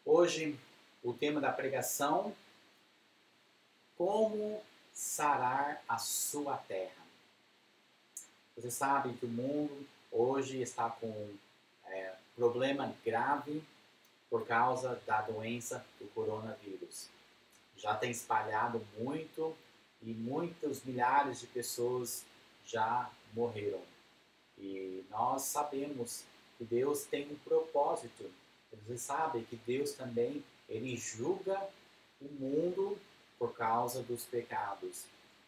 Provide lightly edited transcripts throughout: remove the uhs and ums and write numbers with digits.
Hoje, o tema da pregação: como sarar a sua terra. Você sabe que o mundo hoje está com problema grave por causa da doença do coronavírus. Já tem espalhado muito e muitos milhares de pessoas já morreram. E nós sabemos que Deus tem um propósito. Você sabe que Deus também, Ele julga o mundo por causa dos pecados.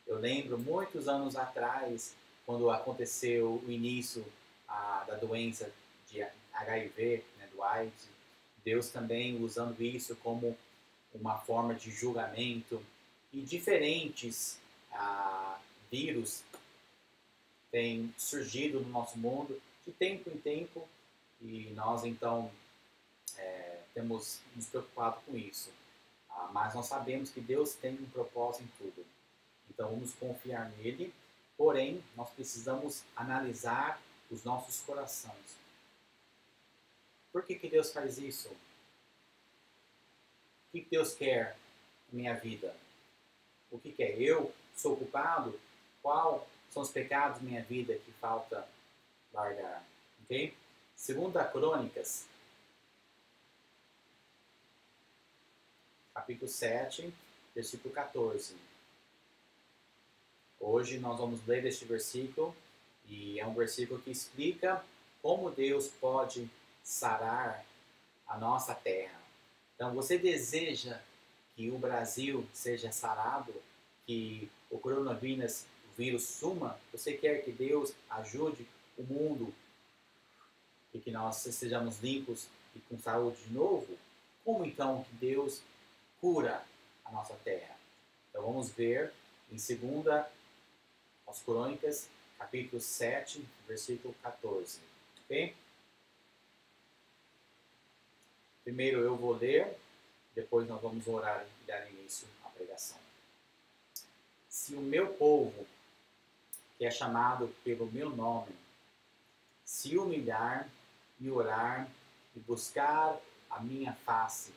Eu lembro muitos anos atrás, quando aconteceu o início da doença de HIV, do AIDS, Deus também usando isso como uma forma de julgamento. E diferentes vírus têm surgido no nosso mundo de tempo em tempo, e nós então temos nos preocupado com isso. Mas nós sabemos que Deus tem um propósito em tudo. Então vamos confiar nele, porém nós precisamos analisar os nossos corações. Por que Deus faz isso? O que Deus quer na minha vida? O que quer? Eu sou culpado? Quais são os pecados da minha vida que falta largar? Ok? Segunda Crônicas, capítulo 7, versículo 14. Hoje nós vamos ler este versículo, e é um versículo que explica como Deus pode sarar a nossa terra. Então, você deseja que o Brasil seja sarado, que o coronavírus suma? Você quer que Deus ajude o mundo e que nós sejamos limpos e com saúde de novo? Como então que Deus cura a nossa terra? Então vamos ver em 2 Crônicas, capítulo 7, versículo 14. Ok? Primeiro eu vou ler, depois nós vamos orar e dar início à pregação. Se o meu povo, que é chamado pelo meu nome, se humilhar e orar e buscar a minha face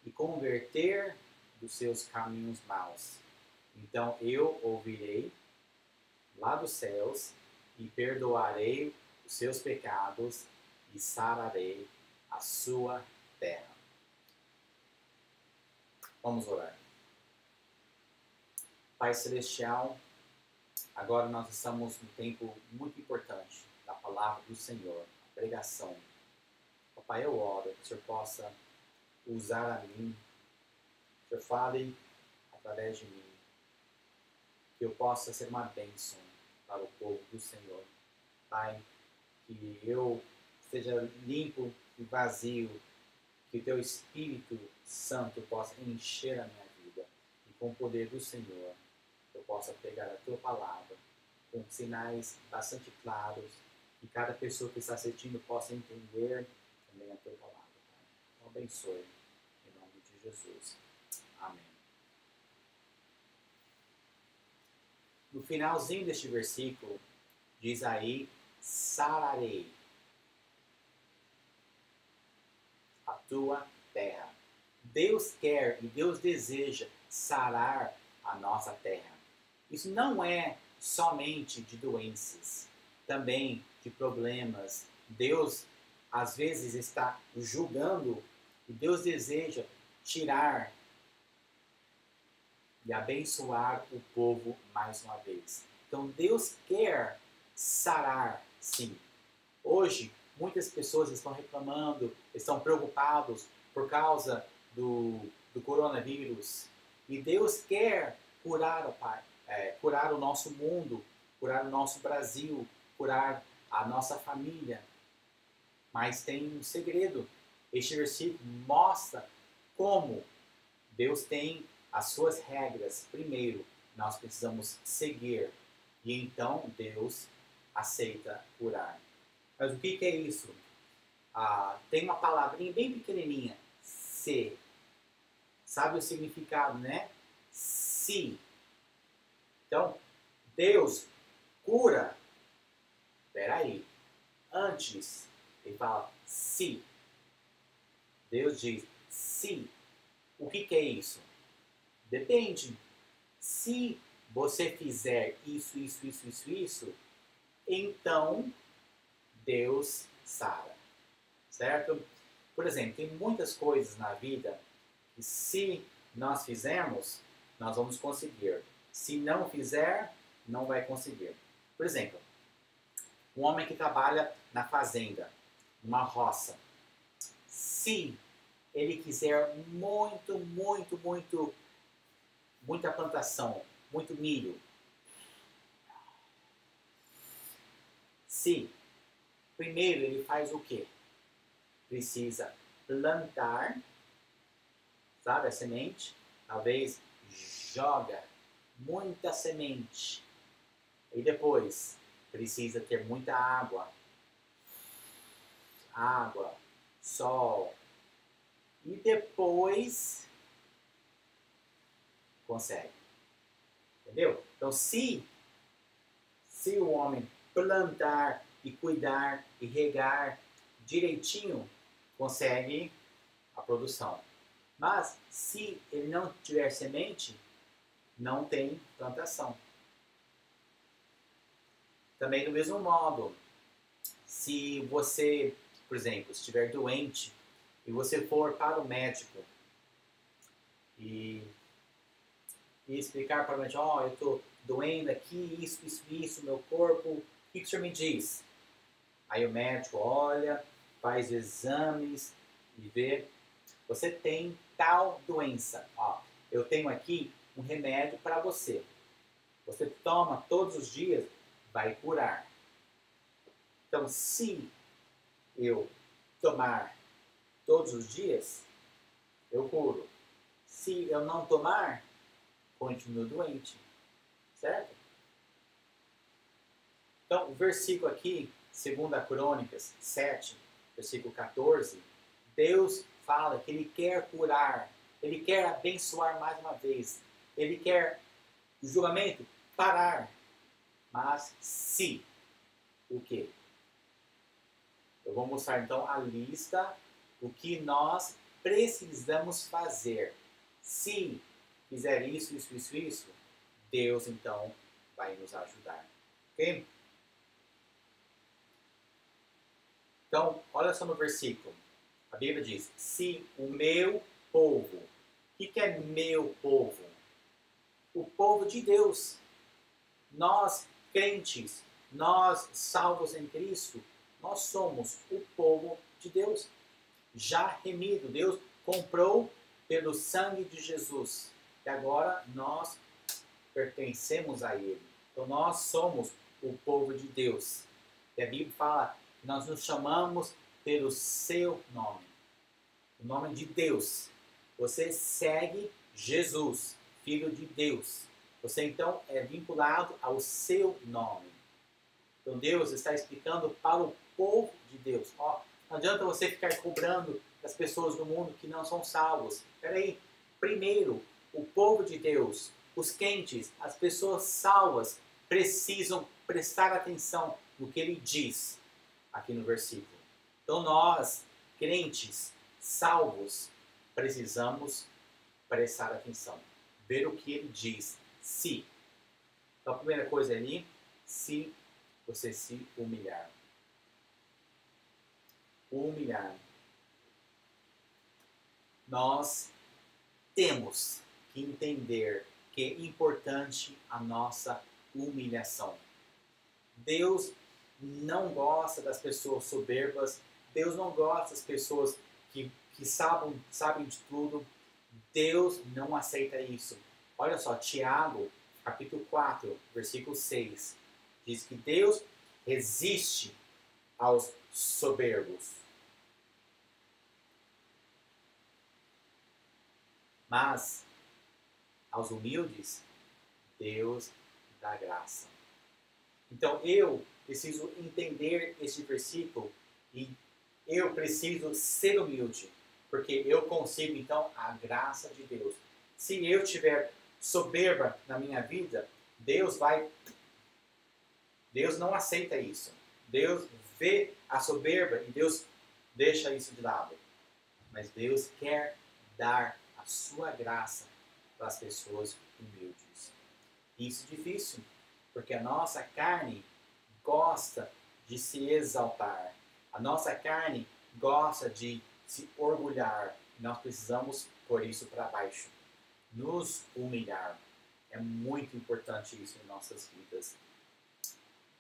e converter dos seus caminhos maus, então eu ouvirei lá dos céus e perdoarei os seus pecados e sararei a sua terra. Vamos orar. Pai Celestial, agora nós estamos num tempo muito importante da palavra do Senhor, a pregação. Pai, eu oro que o Senhor possa usar a mim, que o Senhor fale através de mim, que eu possa ser uma bênção para o povo do Senhor. Pai, que eu seja limpo e vazio, que o Teu Espírito Santo possa encher a minha vida, e com o poder do Senhor eu possa pegar a Tua palavra com sinais bastante claros, que cada pessoa que está assistindo possa entender também a Tua palavra. Pai. Então abençoe, em nome de Jesus. Amém. No finalzinho deste versículo, diz aí: sararei a tua terra. Deus quer e Deus deseja sarar a nossa terra. Isso não é somente de doenças, também de problemas. Deus às vezes está julgando e Deus deseja tirar e abençoar o povo mais uma vez. Então Deus quer sarar, sim. Hoje, muitas pessoas estão reclamando, estão preocupados por causa do coronavírus. E Deus quer curar, curar o nosso mundo, curar o nosso Brasil, curar a nossa família. Mas tem um segredo. Este versículo mostra como Deus tem as suas regras. Primeiro, nós precisamos seguir, e então Deus aceita curar. Mas o que é isso? Tem uma palavrinha bem pequenininha, se. Sabe o significado, né? Se. Então, Deus cura. Peraí. Antes, ele fala se. Deus diz, Se. O que é isso? Depende. Se você fizer isso, então Deus sara, certo? Por exemplo, tem muitas coisas na vida que se nós fizermos, nós vamos conseguir. Se não fizer, não vai conseguir. Por exemplo, um homem que trabalha na fazenda, numa roça. Se ele quiser muita plantação, muito milho. Se primeiro ele faz o quê? Precisa plantar, sabe, a semente, talvez joga muita semente. E depois precisa ter muita água, sol. E depois consegue. Entendeu? Então, se o homem plantar e cuidar e regar direitinho, consegue a produção. Mas, se ele não tiver semente, não tem plantação. Também do mesmo modo, se você, por exemplo, estiver doente e você for para o médico e explicar para o médico, eu estou doendo aqui, isso, meu corpo, o que o senhor me diz? Aí o médico olha, faz exames e vê, você tem tal doença. Eu tenho aqui um remédio para você. Você toma todos os dias, vai curar. Então, se eu tomar todos os dias, eu curo. Se eu não tomar, continuo doente. Certo? Então, o versículo aqui, 2 Crônicas 7, versículo 14, Deus fala que Ele quer curar, Ele quer abençoar mais uma vez, Ele quer o julgamento parar. Mas se, o quê? Eu vou mostrar então a lista, o que nós precisamos fazer. Se fizer isso, Deus então vai nos ajudar. Ok? Então, olha só no versículo. A Bíblia diz, se o meu povo, o que é meu povo? O povo de Deus. Nós, crentes, nós salvos em Cristo, nós somos o povo de Deus. Já remido, Deus comprou pelo sangue de Jesus. E agora nós pertencemos a Ele. Então nós somos o povo de Deus. E a Bíblia fala que nós nos chamamos pelo seu nome. O nome de Deus. Você segue Jesus, Filho de Deus. Você então é vinculado ao seu nome. Então Deus está explicando para o povo de Deus. Não adianta você ficar cobrando das pessoas do mundo que não são salvos. Espera aí. Primeiro, o povo de Deus, os crentes, as pessoas salvas, precisam prestar atenção no que ele diz aqui no versículo. Então nós, crentes, salvos, precisamos prestar atenção. Ver o que ele diz. Se. Então a primeira coisa ali, se você se humilhar. Humilhar. Nós temos que entender que é importante a nossa humilhação. Deus não gosta das pessoas soberbas. Deus não gosta das pessoas que sabem de tudo. Deus não aceita isso. Olha só, Tiago, capítulo 4, versículo 6. Diz que Deus resiste aos soberbos. Mas aos humildes, Deus dá graça. Então eu preciso entender este versículo e eu preciso ser humilde, porque eu consigo então a graça de Deus. Se eu tiver soberba na minha vida, Deus não aceita isso. Deus vê a soberba e Deus deixa isso de lado. Mas Deus quer dar a sua graça para as pessoas humildes. Isso é difícil, porque a nossa carne gosta de se exaltar. A nossa carne gosta de se orgulhar. Nós precisamos pôr isso para baixo. Nos humilhar. É muito importante isso em nossas vidas.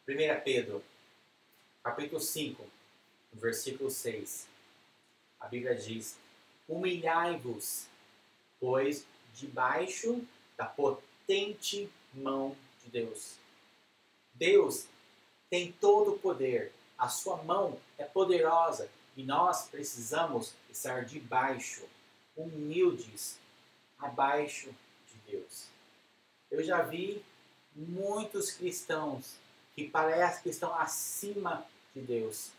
1 Pedro, capítulo 5, versículo 6. A Bíblia diz: humilhai-vos, pois debaixo da potente mão de Deus. Deus tem todo o poder. A sua mão é poderosa e nós precisamos estar debaixo, humildes, abaixo de Deus. Eu já vi muitos cristãos que parecem que estão acima de Deus.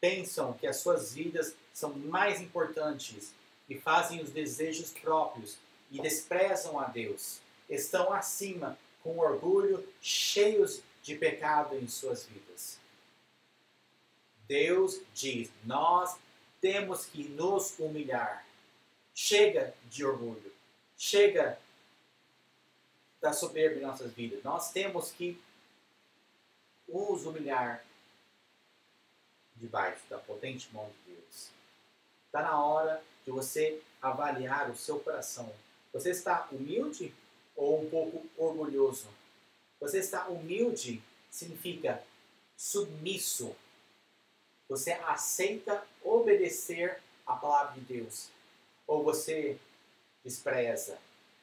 Pensam que as suas vidas são mais importantes e fazem os desejos próprios e desprezam a Deus. Estão acima, com orgulho, cheios de pecado em suas vidas. Deus diz, nós temos que nos humilhar. Chega de orgulho. Chega da soberba em nossas vidas. Nós temos que nos humilhar debaixo da potente mão de Deus. Está na hora de você avaliar o seu coração. Você está humilde ou um pouco orgulhoso? Você está humilde significa submisso. Você aceita obedecer a palavra de Deus. Ou você despreza,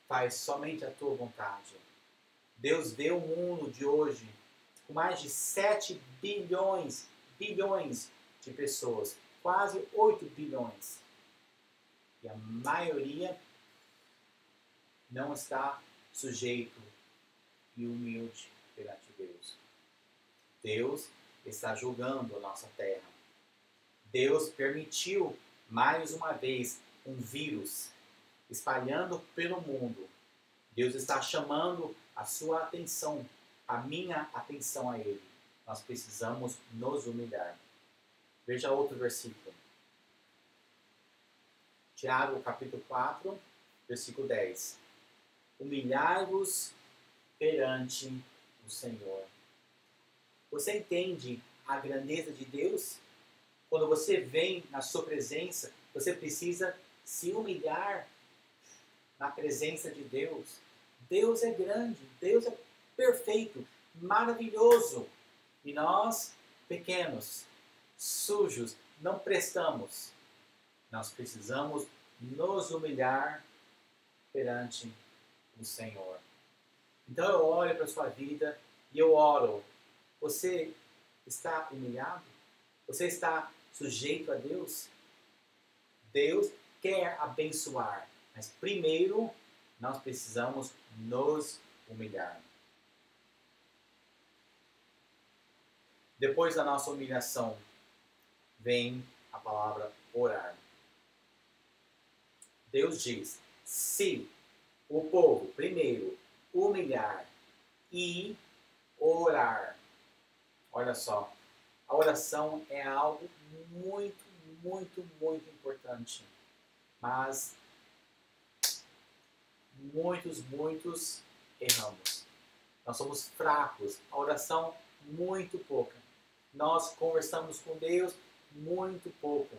faz somente a tua vontade. Deus vê o mundo de hoje com mais de 7 bilhões de pessoas. Quase 8 bilhões. E a maioria não está sujeito e humilde perante Deus. Deus está julgando a nossa terra. Deus permitiu, mais uma vez, um vírus espalhando pelo mundo. Deus está chamando a sua atenção, a minha atenção a Ele. Nós precisamos nos humilhar. Veja outro versículo. Tiago, capítulo 4, versículo 10. Humilhai-vos perante o Senhor. Você entende a grandeza de Deus? Quando você vem na sua presença, você precisa se humilhar na presença de Deus. Deus é grande, Deus é perfeito, maravilhoso. E nós, pequenos, sujos, não prestamos. Nós precisamos nos humilhar perante o Senhor. Então eu olho para a sua vida e eu oro. Você está humilhado? Você está sujeito a Deus? Deus quer abençoar, mas primeiro nós precisamos nos humilhar. Depois da nossa humilhação, vem a palavra orar. Deus diz, se o povo primeiro humilhar e orar. Olha só, a oração é algo muito, muito, muito importante. Mas muitos erramos. Nós somos fracos. A oração, muito pouca. Nós conversamos com Deus muito pouco.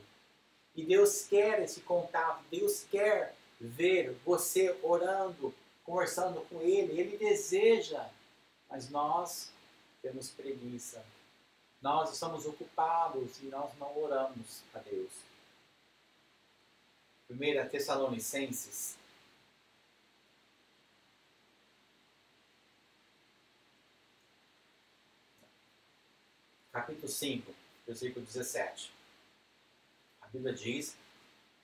E Deus quer esse contato. Deus quer ver você orando, conversando com Ele. Ele deseja. Mas nós temos preguiça. Nós estamos ocupados e nós não oramos a Deus. 1 Tessalonicenses, capítulo 5, versículo 17. A Bíblia diz,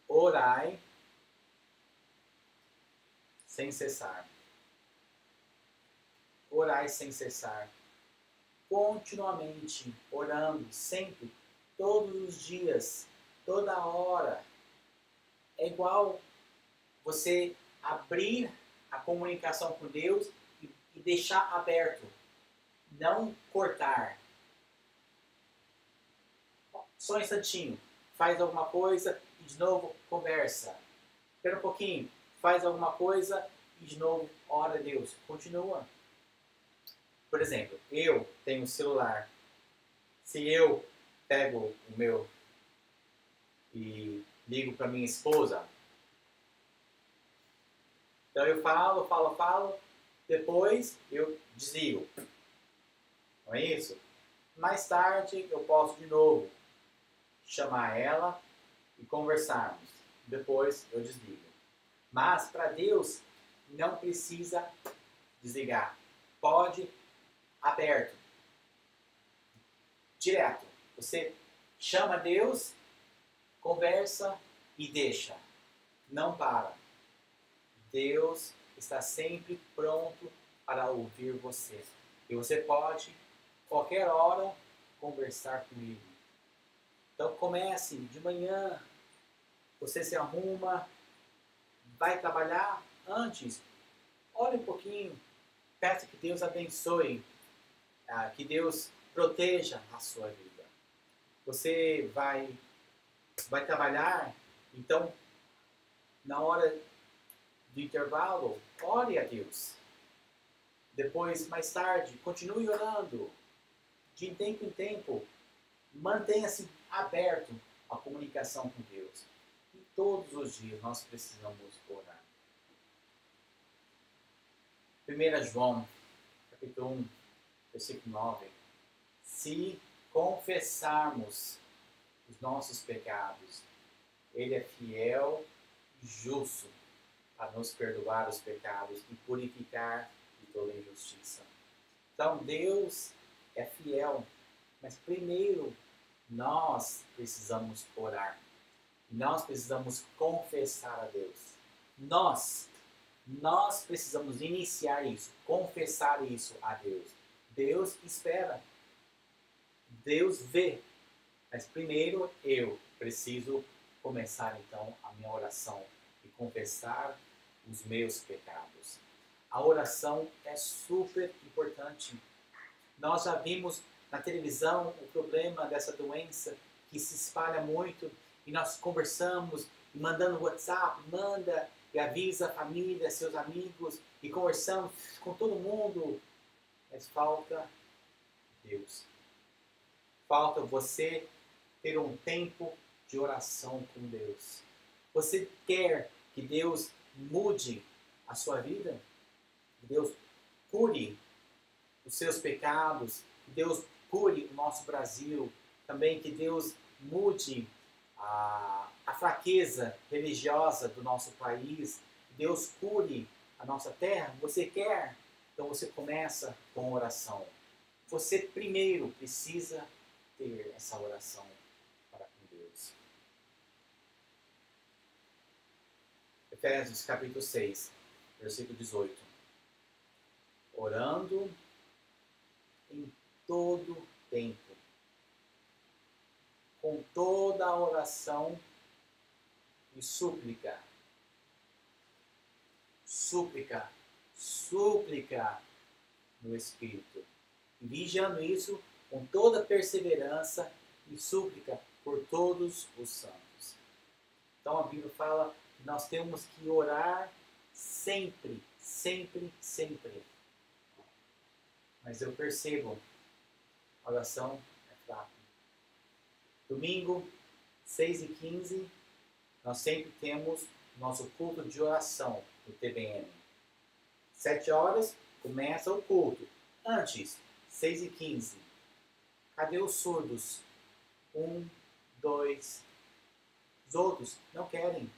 orai sem cessar. Orai sem cessar. Continuamente orando, sempre, todos os dias, toda hora. É igual você abrir a comunicação com Deus e deixar aberto. Não cortar. Só um instantinho. Faz alguma coisa e de novo conversa. Espera um pouquinho, faz alguma coisa e de novo ora a Deus. Continua. Por exemplo, eu tenho um celular. Se eu pego o meu e ligo para minha esposa, então eu falo, depois eu desligo. Não é isso? Mais tarde eu posso de novo chamar ela e conversarmos. Depois eu desligo. Mas para Deus não precisa desligar. Pode aberto. Direto. Você chama Deus, conversa e deixa. Não para. Deus está sempre pronto para ouvir você. E você pode, qualquer hora, conversar comigo. Então comece de manhã, você se arruma, vai trabalhar antes. Olhe um pouquinho, peça que Deus abençoe, que Deus proteja a sua vida. Você vai trabalhar, então, na hora do intervalo, ore a Deus. Depois, mais tarde, continue orando. De tempo em tempo, mantenha-se aberto à comunicação com Deus. E todos os dias nós precisamos orar. 1 João, capítulo 1, versículo 9. Se confessarmos os nossos pecados, Ele é fiel e justo para nos perdoar os pecados e purificar de toda injustiça. Então, Deus é fiel, mas primeiro nós precisamos orar. Nós precisamos confessar a Deus. Nós precisamos iniciar isso, confessar isso a Deus. Deus espera. Deus vê. Mas primeiro eu preciso começar então a minha oração e confessar os meus pecados. A oração é super importante. Nós já vimos na televisão o problema dessa doença que se espalha muito e nós conversamos e mandando WhatsApp, manda e avisa a família, seus amigos e conversamos com todo mundo. Mas falta Deus. Falta você ter um tempo de oração com Deus. Você quer que Deus mude a sua vida? Que Deus cure os seus pecados? Que Deus cure o nosso Brasil? Também que Deus mude a fraqueza religiosa do nosso país? Que Deus cure a nossa terra? Você quer? Então você começa com oração. Você primeiro precisa ter essa oração para com Deus. Efésios capítulo 6, versículo 18. Orando em todo tempo, com toda a oração e súplica. Súplica no Espírito. E vigiando isso com toda perseverança e súplica por todos os santos. Então a Bíblia fala que nós temos que orar sempre, sempre, sempre. Mas eu percebo, a oração é fraca. Domingo, 6h15, nós sempre temos nosso culto de oração no TBN. 7 horas começa o culto. Antes, 6h15. Cadê os surdos? 1, 2. Os outros não querem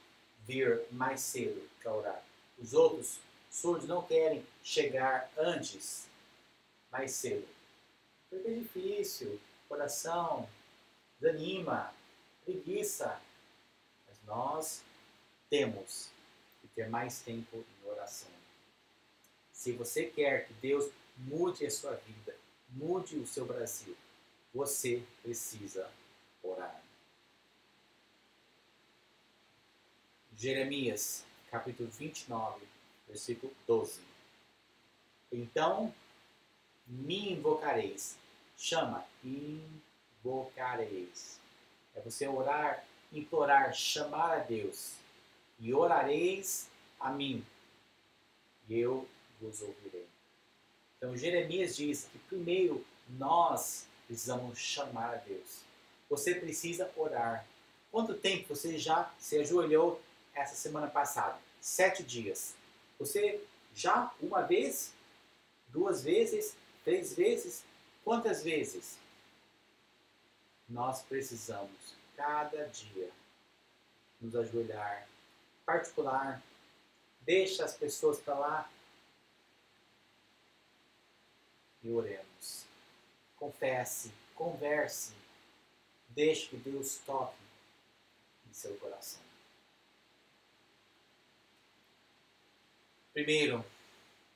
vir mais cedo para orar. Os outros surdos não querem chegar antes, mais cedo. Porque é difícil, coração, desanima, preguiça. Mas nós temos que ter mais tempo em oração. Se você quer que Deus mude a sua vida, mude o seu Brasil, você precisa orar. Jeremias, capítulo 29, versículo 12. Então me invocareis. Chama, invocareis. É você orar implorar, chamar a Deus, e orareis a mim, e eu vos ouvirei. Então Jeremias diz que primeiro nós precisamos chamar a Deus. Você precisa orar. Quanto tempo você já se ajoelhou essa semana passada? 7 dias. Você já uma vez, 2 vezes, 3 vezes? Quantas vezes? Nós precisamos, cada dia, nos ajoelhar. Particular, deixa as pessoas para lá e oremos. Confesse, converse, deixe que Deus toque em seu coração. Primeiro,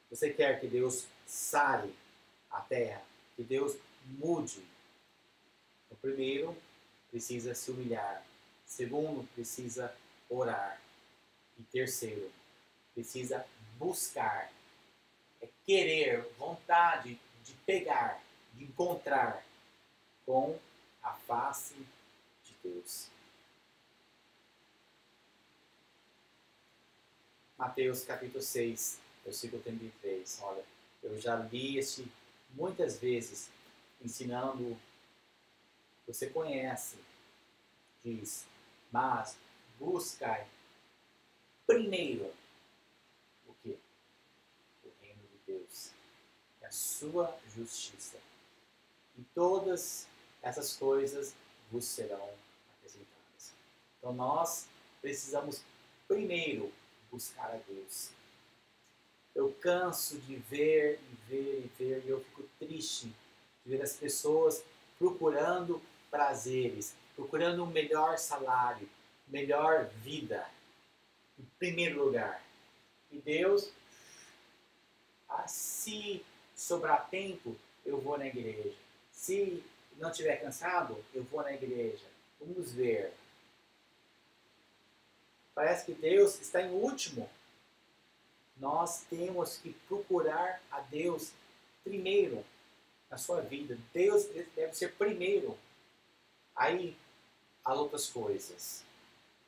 você quer que Deus sare a terra, que Deus mude. O primeiro, precisa se humilhar. Segundo, precisa orar. E terceiro, precisa buscar. É querer, vontade de pegar, de encontrar com a face de Deus. Mateus capítulo 6, versículo 33. Olha, eu já li este muitas vezes, ensinando, você conhece, diz, mas buscai primeiro o quê? O reino de Deus, e a sua justiça. E todas essas coisas vos serão acrescentadas. Então nós precisamos primeiro buscar a Deus. Eu canso de ver e eu fico triste de ver as pessoas procurando prazeres, procurando um melhor salário, melhor vida, em primeiro lugar. E Deus, se sobrar tempo, eu vou na igreja. Se não estiver cansado, eu vou na igreja. Vamos ver. Parece que Deus está em último. Nós temos que procurar a Deus primeiro na sua vida. Deus deve ser primeiro. Aí as outras coisas.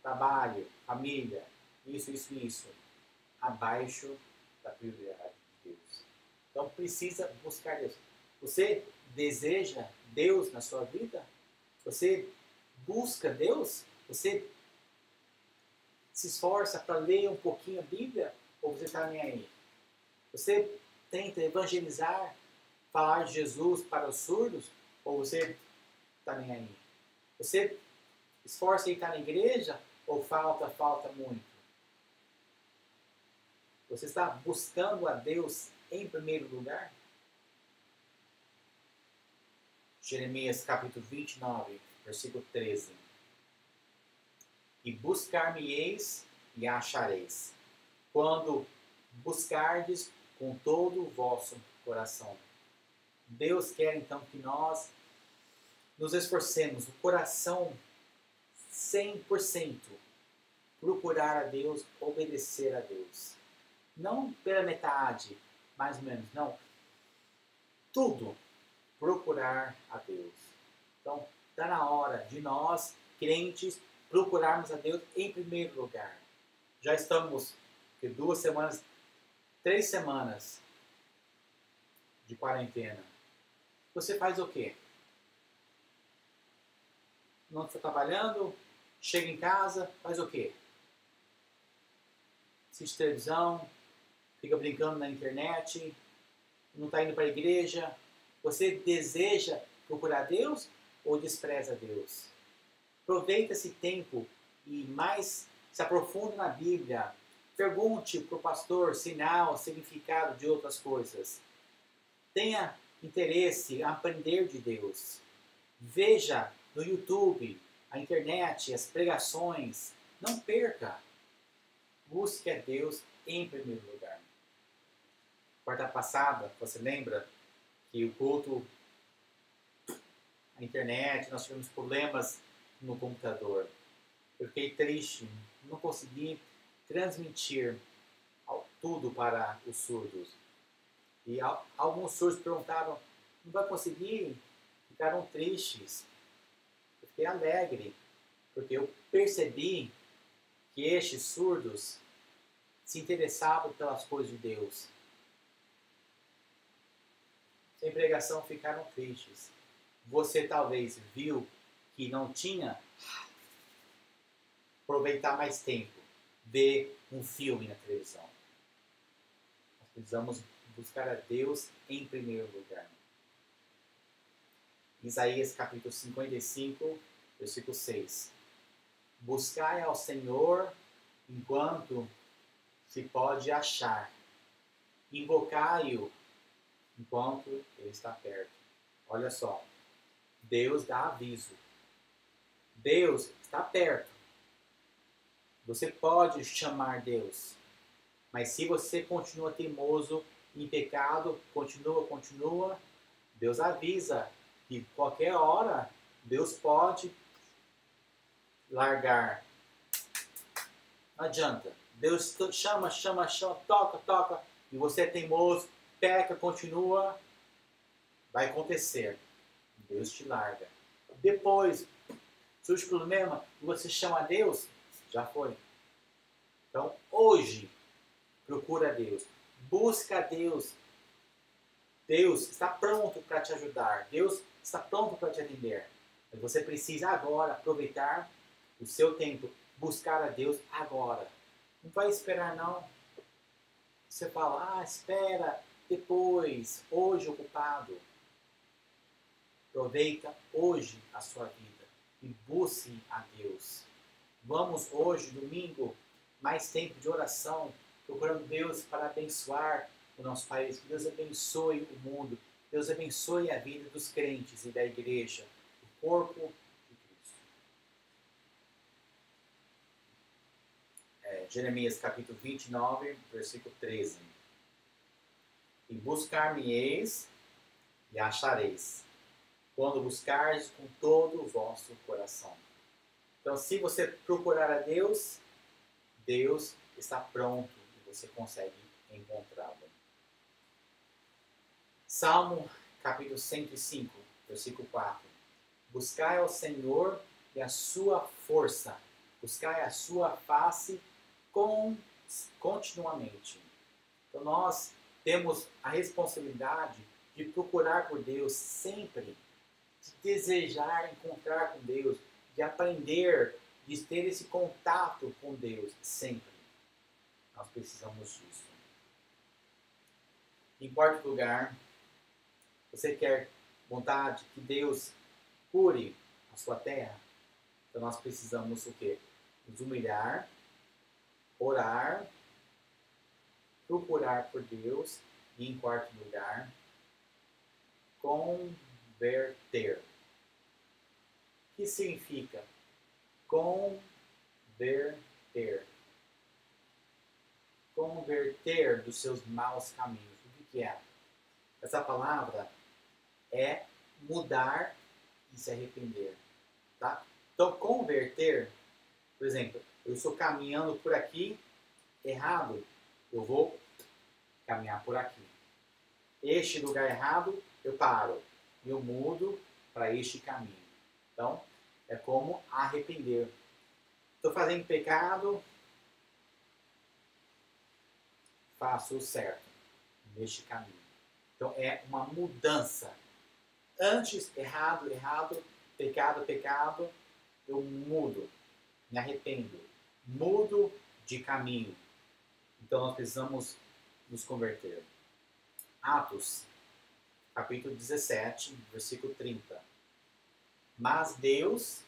Trabalho, família, isso. Abaixo da prioridade de Deus. Então precisa buscar Deus. Você deseja Deus na sua vida? Você busca Deus? Você se esforça para ler um pouquinho a Bíblia? Ou você está nem aí? Você tenta evangelizar, falar de Jesus para os surdos? Ou você está nem aí? Você esforça em estar na igreja? Ou falta muito? Você está buscando a Deus em primeiro lugar? Jeremias capítulo 29, versículo 13. E buscar-me-eis e achareis, quando buscardes com todo o vosso coração. Deus quer então que nós nos esforcemos, o coração 100%, procurar a Deus, obedecer a Deus. Não pela metade, mais ou menos, não. Tudo, procurar a Deus. Então, está na hora de nós, crentes, procurarmos a Deus em primeiro lugar. Já estamos 2 semanas, 3 semanas de quarentena. Você faz o quê? Não está trabalhando? Chega em casa, faz o quê? Assiste televisão, fica brincando na internet, não está indo para a igreja. Você deseja procurar Deus ou despreza Deus? Aproveita esse tempo e mais se aprofunde na Bíblia. Pergunte para o pastor sinal, significado de outras coisas. Tenha interesse em aprender de Deus. Veja no YouTube, a internet, as pregações. Não perca. Busque a Deus em primeiro lugar. Quarta passada, você lembra que o culto, a internet, nós tivemos problemas no computador. Eu fiquei triste, não consegui transmitir tudo para os surdos. E alguns surdos perguntaram, não vai conseguir? Ficaram tristes. Eu fiquei alegre, Porque eu percebi que estes surdos se interessavam pelas coisas de Deus. Sem pregação ficaram tristes. Você talvez viu que não tinha aproveitar mais tempo, ver um filme na televisão. Nós precisamos buscar a Deus em primeiro lugar. Isaías capítulo 55, versículo 6. Buscai ao Senhor enquanto se pode achar. Invocai-o enquanto ele está perto. Olha só. Deus dá aviso. Deus está perto. Você pode chamar Deus. Mas se você continua teimoso em pecado, continua, Deus avisa que qualquer hora Deus pode largar. Não adianta. Deus chama, toca, e você é teimoso, peca, continua, vai acontecer. Deus te larga. Depois, surge o problema, e você chama a Deus, já foi. Então, hoje, procura Deus. Busca Deus. Deus está pronto para te ajudar. Deus está pronto para te atender. Mas você precisa agora aproveitar o seu tempo. Buscar a Deus agora. Não vai esperar, não. Você fala, espera, depois, hoje ocupado. Aproveita hoje a sua vida e busque a Deus. Vamos hoje, domingo, mais tempo de oração, procurando Deus para abençoar o nosso país. Que Deus abençoe o mundo. Deus abençoe a vida dos crentes e da igreja, o corpo de Cristo. Jeremias capítulo 29, versículo 13. E buscar-me-eis e achareis, quando buscardes com todo o vosso coração. Então, se você procurar a Deus, Deus está pronto e você consegue encontrá-lo. Salmo capítulo 105, versículo 4. Buscai ao Senhor e a sua força. Buscai a sua face continuamente. Então, nós temos a responsabilidade de procurar por Deus sempre, de desejar encontrar com Deus, de aprender, de ter esse contato com Deus sempre. Nós precisamos disso. Em quarto lugar, você quer vontade que Deus cure a sua terra? Então nós precisamos o quê? Nos humilhar, orar, procurar por Deus e, em quarto lugar, converter. O que significa converter? Converter dos seus maus caminhos. O que é? Essa palavra é mudar e se arrepender. Tá? Então, converter, por exemplo, eu estou caminhando por aqui, errado, eu vou caminhar por aqui. Este lugar errado, eu paro. Eu mudo para este caminho. Então, é como arrepender. Estou fazendo pecado, faço o certo neste caminho. Então, é uma mudança. Antes, errado, pecado, eu mudo, me arrependo, mudo de caminho. Então, nós precisamos nos converter. Atos, capítulo 17, versículo 30. Mas Deus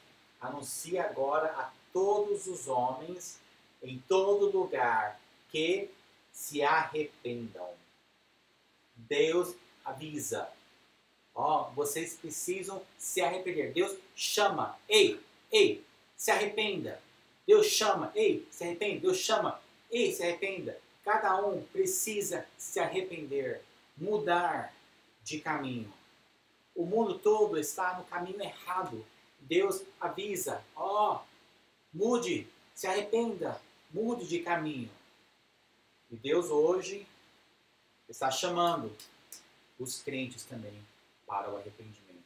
anuncia agora a todos os homens, em todo lugar, que se arrependam. Deus avisa. Vocês precisam se arrepender. Deus chama. Ei, se arrependa. Deus chama. Ei, se arrependa. Deus chama. Ei, se arrependa. Cada um precisa se arrepender, mudar de caminho. O mundo todo está no caminho errado. Deus avisa. Mude, se arrependa, mude de caminho. E Deus hoje está chamando os crentes também para o arrependimento.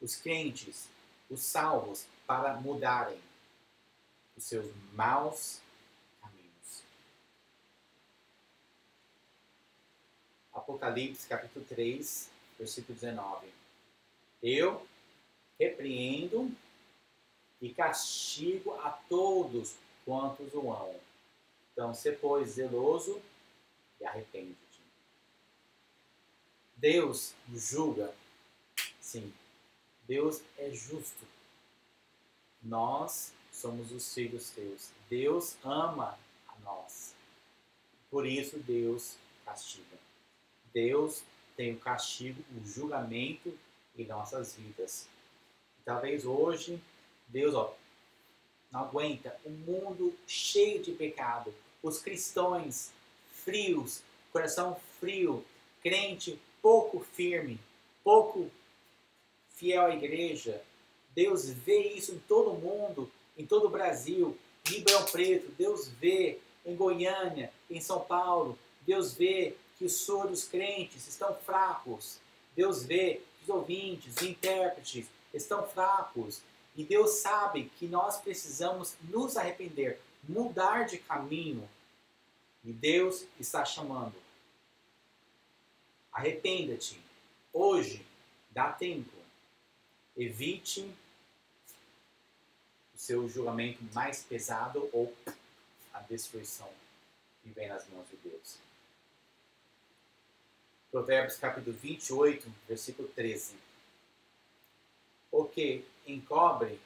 Os crentes, os salvos, para mudarem. os seus maus caminhos. Apocalipse capítulo 3, versículo 19. Eu repreendo e castigo a todos quantos o amam. Então, se pois zeloso e arrepende-te. Deus julga, sim. Deus é justo. Nós somos os filhos teus. Deus ama a nós. Por isso Deus castiga. Deus tem o castigo, o julgamento em nossas vidas. E talvez hoje Deus não aguenta um mundo cheio de pecado. Os cristãos frios, coração frio, crente pouco firme, pouco fiel à igreja. Deus vê isso em todo mundo, em todo o Brasil, em Ribeirão Preto. Deus vê em Goiânia, em São Paulo. Deus vê que os surdos crentes estão fracos. Deus vê que os ouvintes, os intérpretes estão fracos. E Deus sabe que nós precisamos nos arrepender, mudar de caminho. E Deus está chamando. Arrependa-te. Hoje, dá tempo. Evite o seu julgamento mais pesado ou a destruição que vem nas mãos de Deus. Provérbios capítulo 28, versículo 13. O que encobre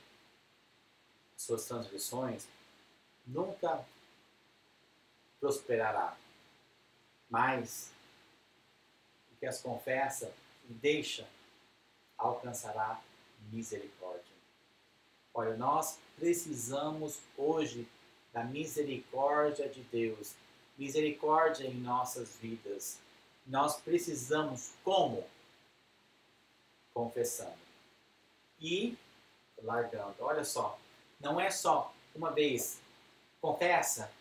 suas transgressões nunca prosperará, mas o que as confessa e deixa alcançará misericórdia. Olha, nós precisamos hoje da misericórdia de Deus, misericórdia em nossas vidas. Nós precisamos como? Confessando e largando. Olha só, não é só uma vez, confessa,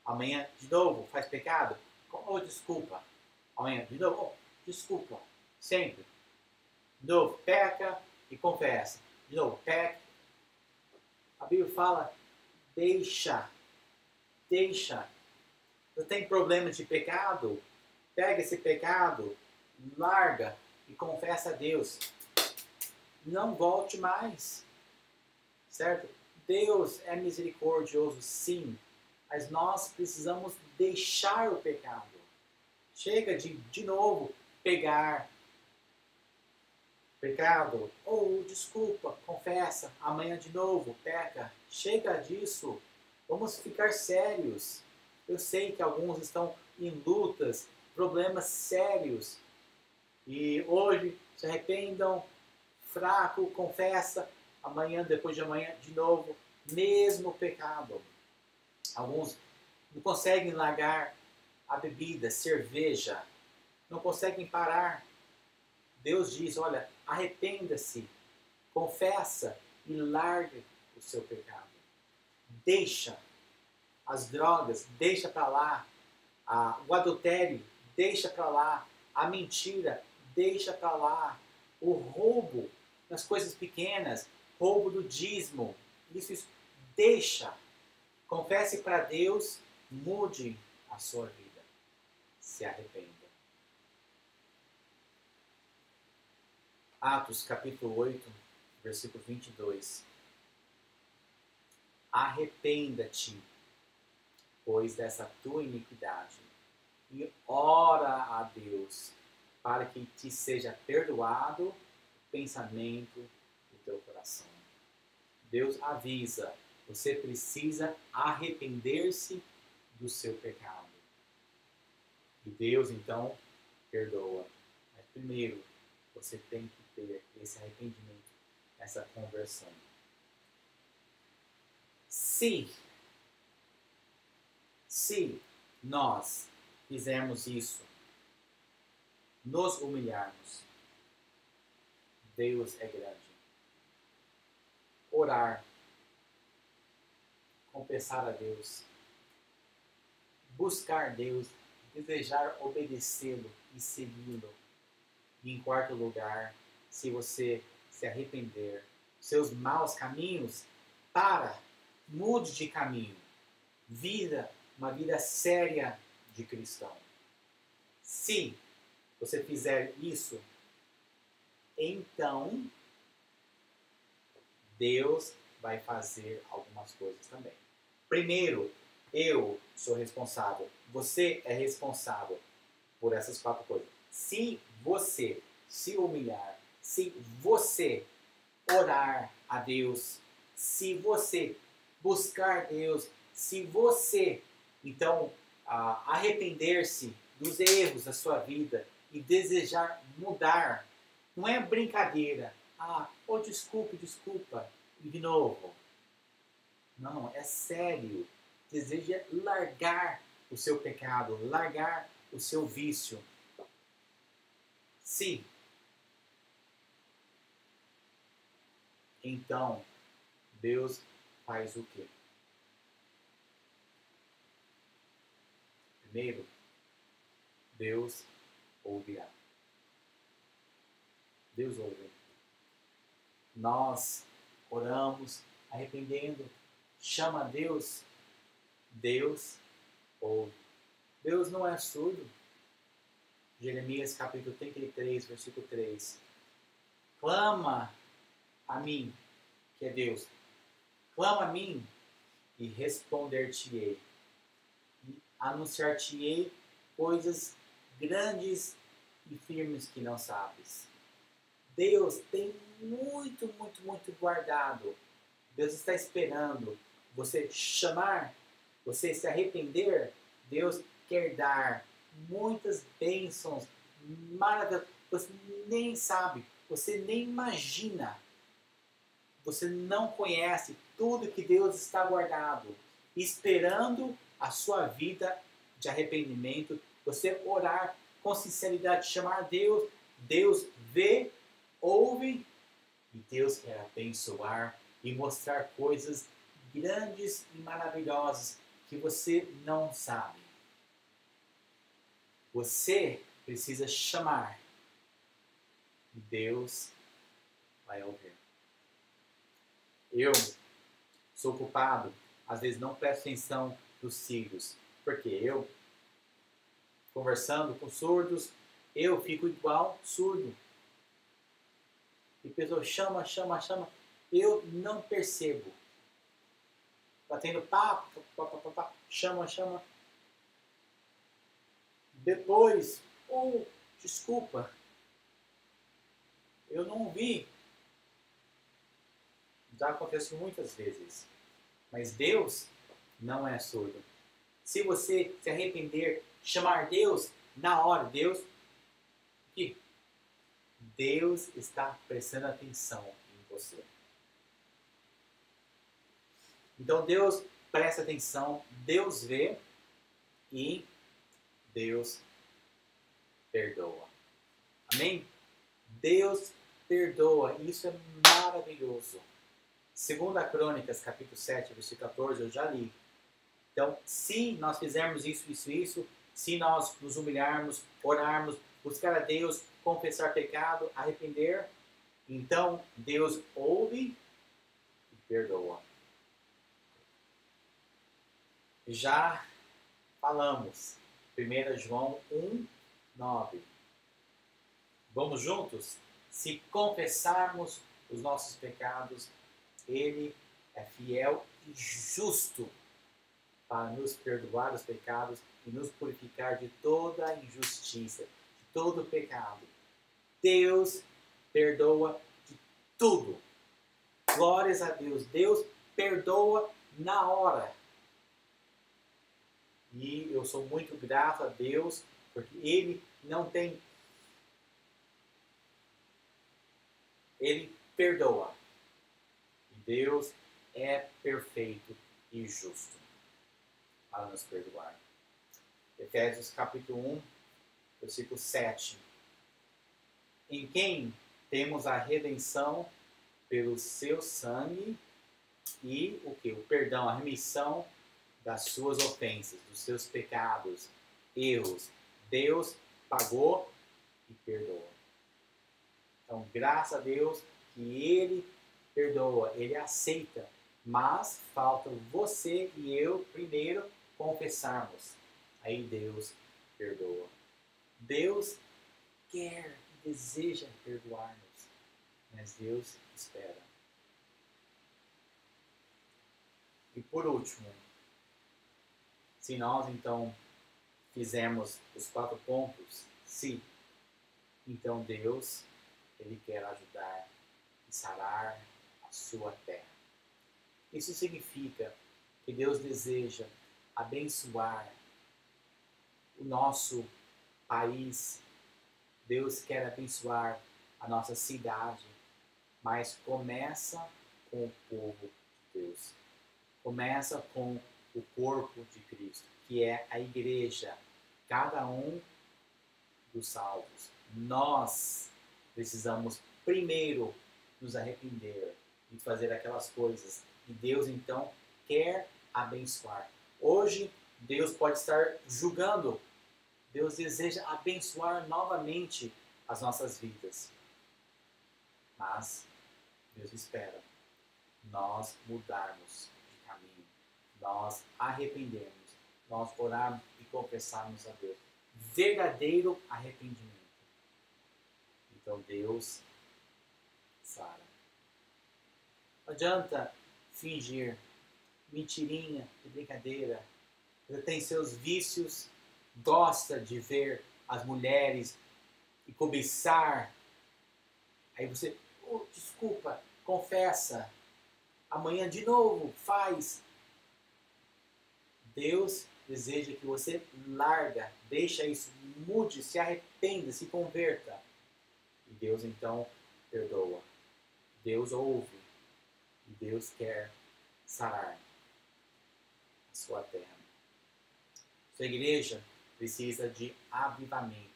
amanhã de novo faz pecado, ou desculpa, amanhã de novo, desculpa, sempre. De novo, peca e confessa. De novo, peca. A Bíblia fala, deixa. Você tem problema de pecado? Pega esse pecado, larga e confessa a Deus. Não volte mais. Certo? Deus é misericordioso, sim. Mas nós precisamos deixar o pecado. Chega de novo, pegar pecado, ou desculpa, confessa, amanhã de novo, peca. Chega disso, vamos ficar sérios. Eu sei que alguns estão em lutas, problemas sérios, e hoje se arrependam, fraco, confessa, amanhã, depois de amanhã, de novo, mesmo pecado. Alguns não conseguem largar a bebida, cerveja, não conseguem parar. Deus diz, olha, arrependa-se, confessa e largue o seu pecado. Deixa as drogas, deixa para lá. O adultério, deixa para lá. A mentira, deixa para lá. O roubo nas coisas pequenas, roubo do dízimo, isso, deixa. Confesse para Deus, mude a sua vida. Se arrependa. Atos capítulo 8, versículo 22. Arrependa-te, pois, dessa tua iniquidade, e ora a Deus, para que te seja perdoado o pensamento do teu coração. Deus avisa, você precisa arrepender-se do seu pecado. E Deus, então, perdoa. Mas primeiro, você tem que ter esse arrependimento, essa conversão. Se nós fizermos isso, nos humilharmos, Deus é grande. Orar, confessar a Deus, buscar Deus, desejar obedecê-lo e segui-lo. E em quarto lugar, se você se arrepender, seus maus caminhos, para, mude de caminho. Vida uma vida séria de cristão. Se você fizer isso, então Deus vai fazer algumas coisas também. Primeiro, eu sou responsável. Você é responsável por essas 4 coisas. Se você se humilhar, se você orar a Deus, se você buscar Deus, se você, então, arrepender-se dos erros da sua vida e desejar mudar, não é brincadeira. Desculpa, e de novo. Não, é sério. Deseja largar o seu pecado, largar o seu vício. Se então Deus faz o quê? Primeiro, Deus ouvirá. Deus ouve. Nós oramos, arrependendo, chama a Deus, Deus ouve. Deus não é surdo. Jeremias capítulo 33, versículo 3. Clama a mim, que é Deus. Clama a mim e responder-te-ei. E anunciar-te-ei coisas grandes e firmes que não sabes. Deus tem muito guardado. Deus está esperando você chamar, você se arrepender. Deus quer dar muitas bênçãos maravilhosas. Você nem sabe, você nem imagina. Você não conhece tudo que Deus está guardado, esperando a sua vida de arrependimento. Você orar com sinceridade, chamar a Deus. Deus vê, ouve e Deus quer abençoar e mostrar coisas grandes e maravilhosas que você não sabe. Você precisa chamar e Deus vai ouvir. Eu sou culpado, às vezes não presto atenção nos filhos, porque eu, conversando com surdos, eu fico igual surdo. E a pessoa chama, eu não percebo. Batendo papo, chama. Depois, desculpa, eu não ouvi. Já aconteceu muitas vezes. Mas Deus não é surdo. Se você se arrepender, chamar Deus, na hora, Deus está prestando atenção em você. Então Deus presta atenção, Deus vê e Deus perdoa. Amém? Deus perdoa. Isso é maravilhoso. 2 Crônicas, capítulo 7, versículo 14, eu já li. Então, se nós fizermos isso, se nós nos humilharmos, orarmos, buscar a Deus, confessar pecado, arrepender, então Deus ouve e perdoa. Já falamos, 1 João 1, 9. Vamos juntos? Se confessarmos os nossos pecados, Ele é fiel e justo para nos perdoar os pecados e nos purificar de toda a injustiça, de todo o pecado. Deus perdoa de tudo. Glórias a Deus. Deus perdoa na hora. E eu sou muito grato a Deus, porque Ele não tem... Ele perdoa. Deus é perfeito e justo para nos perdoar. Efésios capítulo 1, versículo 7. Em quem temos a redenção pelo seu sangue e o que? O perdão, a remissão das suas ofensas, dos seus pecados, erros. Deus pagou e perdoa. Então, graças a Deus que Ele perdoa, Ele aceita Mas falta você e eu primeiro confessarmos. Aí Deus perdoa. Deus quer e deseja perdoar-nos, mas Deus espera. E por último, se nós então fizermos os 4 pontos, se, então Deus, Ele quer ajudar e sarar a sua terra. Isso significa que Deus deseja abençoar o nosso país. Deus quer abençoar a nossa cidade, mas começa com o povo de Deus. Começa com o corpo de Cristo, que é a igreja, cada um dos salvos. Nós precisamos primeiro nos arrepender e fazer aquelas coisas. E Deus então quer abençoar. Hoje Deus pode estar julgando. Deus deseja abençoar novamente as nossas vidas. Mas Deus espera nós mudarmos de caminho, nós arrependermos, nós orarmos e confessarmos a Deus. Verdadeiro arrependimento. Então Deus sara. Não adianta fingir, mentirinha e brincadeira. Você tem seus vícios, gosta de ver as mulheres e cobiçar. Aí você, desculpa, confessa. Amanhã de novo, faz. Deus deseja que você larga, deixa isso, mude, se arrependa, se converta. E Deus então perdoa. Deus ouve. E Deus quer sarar a sua terra. Sua igreja precisa de avivamento.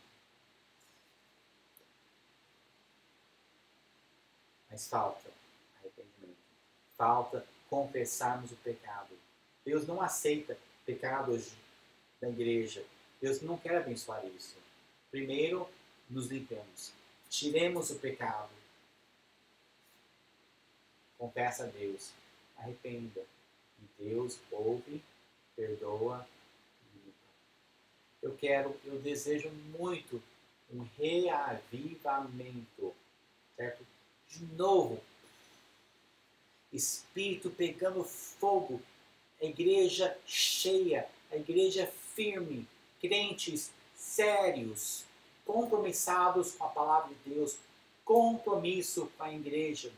Mas falta arrependimento. Falta confessarmos o pecado. Deus não aceita pecados da igreja. Deus não quer abençoar isso. Primeiro, nos limpemos. Tiremos o pecado. Confessa a Deus. Arrependa. E Deus ouve, perdoa e limpa. Eu desejo muito um reavivamento. Certo? De novo. Espírito pegando fogo. A igreja cheia, a igreja firme, crentes sérios, compromissados com a palavra de Deus, compromisso com a igreja.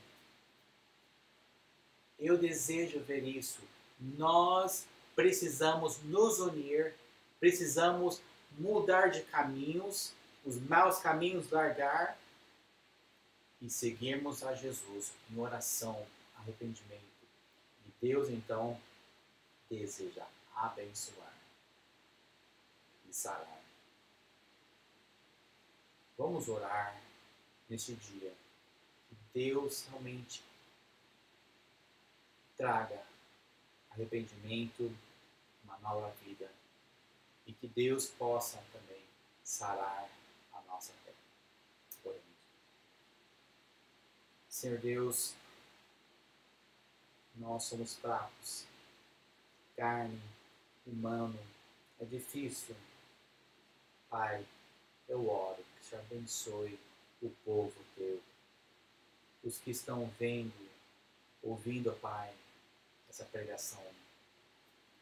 Eu desejo ver isso. Nós precisamos nos unir, precisamos mudar de caminhos, os maus caminhos largar e seguirmos a Jesus em oração, arrependimento. E Deus então deseja abençoar e sarar. Vamos orar neste dia. Que Deus realmente traga arrependimento, uma nova vida. E que Deus possa também sarar a nossa terra. Oremos. Senhor Deus, nós somos fracos. Carne, humano, é difícil. Pai, eu oro que o Senhor abençoe o povo teu. Os que estão vendo, ouvindo, Pai, essa pregação.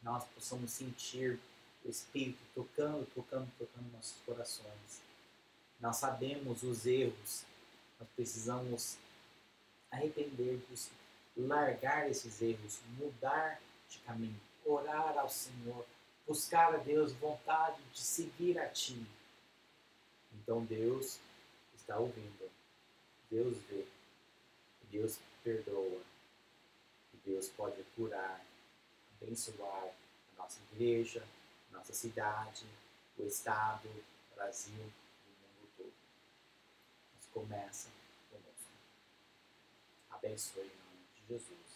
Nós possamos sentir o Espírito tocando nossos corações. Nós sabemos os erros. Nós precisamos arrepender-nos, largar esses erros, mudar de caminho. Orar ao Senhor, buscar a Deus, vontade de seguir a Ti. Então Deus está ouvindo, Deus vê, Deus perdoa, e Deus pode curar, abençoar a nossa igreja, a nossa cidade, o Estado, o Brasil e o mundo todo. Mas começa conosco. Abençoe em nome de Jesus.